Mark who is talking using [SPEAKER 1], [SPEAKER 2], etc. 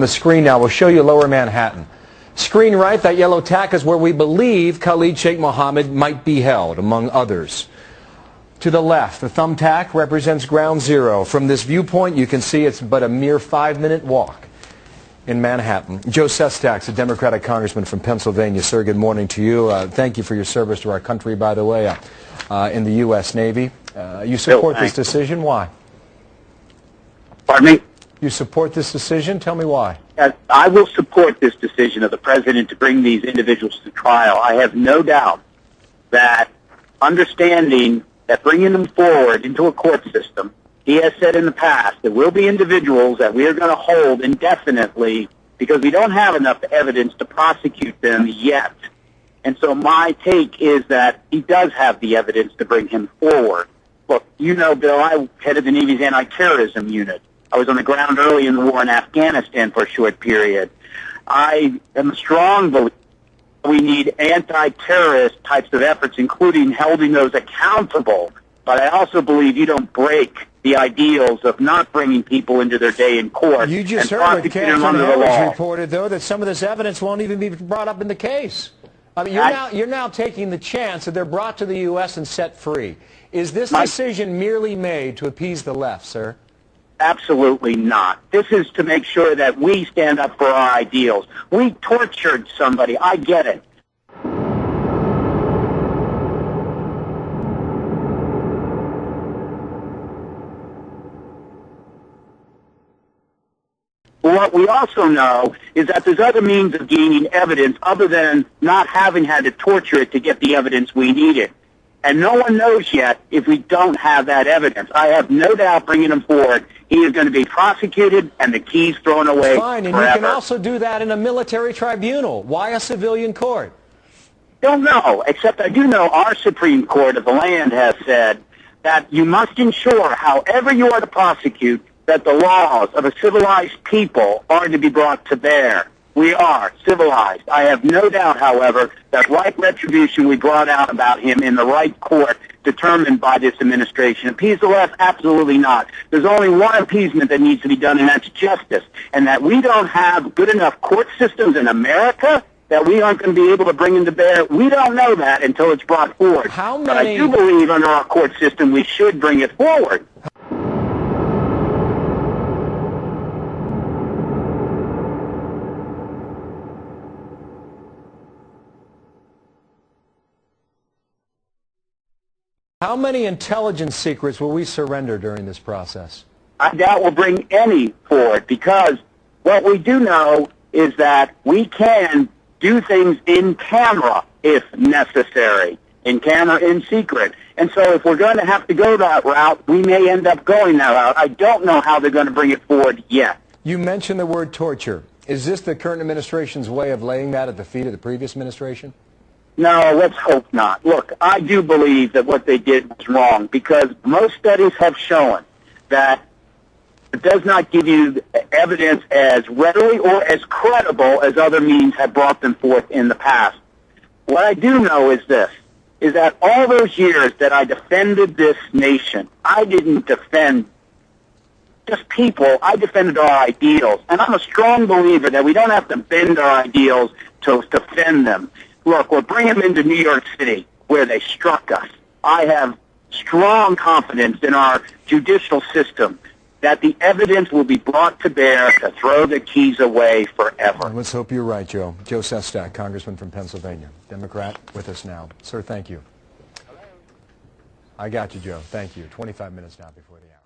[SPEAKER 1] On the screen now, we'll show you Lower Manhattan. Screen right, that yellow tack is where we believe Khalid Sheikh Mohammed might be held, among others. To the left, the thumbtack represents ground zero. From this viewpoint, you can see it's but a mere 5-minute walk in Manhattan. Joe Sestak, a Democratic congressman from Pennsylvania. Sir, good morning to you. Thank you for your service to our country, by the way, in the U.S. Navy. You support this decision. Why?
[SPEAKER 2] Pardon me?
[SPEAKER 1] You support this decision? Tell me why.
[SPEAKER 2] I will support this decision of the President to bring these individuals to trial. I have no doubt that understanding that bringing them forward into a court system, he has said in the past there will be individuals that we are going to hold indefinitely because we don't have enough evidence to prosecute them yet. And so my take is that he does have the evidence to bring him forward. Look, you know, Bill, I headed the Navy's anti-terrorism unit. I was on the ground early in the war in Afghanistan for a short period. I am a strong believer we need anti-terrorist types of efforts, including holding those accountable. But I also believe you don't break the ideals of not bringing people into their day in court.
[SPEAKER 1] You just
[SPEAKER 2] and
[SPEAKER 1] heard what Captain Harris
[SPEAKER 2] law.
[SPEAKER 1] reported, though, that some of this evidence won't even be brought up in the case. I mean, you're now taking the chance that they're brought to the U.S. and set free. Is this decision merely made to appease the left, sir?
[SPEAKER 2] Absolutely not. This is to make sure that we stand up for our ideals. We tortured somebody. I get it. What we also know is that there's other means of gaining evidence other than not having had to torture it to get the evidence we needed. And no one knows yet if we don't have that evidence. I have no doubt bringing him forward, he is going to be prosecuted and the keys thrown away
[SPEAKER 1] Fine, and
[SPEAKER 2] forever.
[SPEAKER 1] you can also do that in a military tribunal. Why a civilian court?
[SPEAKER 2] Don't know, except I do know our Supreme Court of the land has said that you must ensure, however you are to prosecute, that the laws of a civilized people are to be brought to bear. We are civilized. I have no doubt, however, that right retribution we brought out about him in the right court determined by this administration. Appease the left? Absolutely not. There's only one appeasement that needs to be done, and that's justice. And that we don't have good enough court systems in America that we aren't going to be able to bring him to bear. We don't know that until it's brought forward. But I do believe under our court system we should bring it forward.
[SPEAKER 1] How many intelligence secrets will we surrender during this process?
[SPEAKER 2] I doubt we'll bring any forward because what we do know is that we can do things in camera if necessary, in camera, in secret. And so if we're going to have to go that route, we may end up going that route. I don't know how they're going to bring it forward yet.
[SPEAKER 1] You mentioned the word torture. Is this the current administration's way of laying that at the feet of the previous administration?
[SPEAKER 2] No, let's hope not. Look, I do believe that what they did was wrong because most studies have shown that it does not give you evidence as readily or as credible as other means have brought them forth in the past. What I do know is this, is that all those years that I defended this nation, I didn't defend just people, I defended our ideals. And I'm a strong believer that we don't have to bend our ideals to defend them. Look, we'll bring them into New York City where they struck us. I have strong confidence in our judicial system that the evidence will be brought to bear to throw the keys away forever.
[SPEAKER 1] And let's hope you're right, Joe. Joe Sestak, Congressman from Pennsylvania, Democrat, with us now. Sir, thank you. Hello. I got you, Joe. Thank you. 25 minutes now before the hour.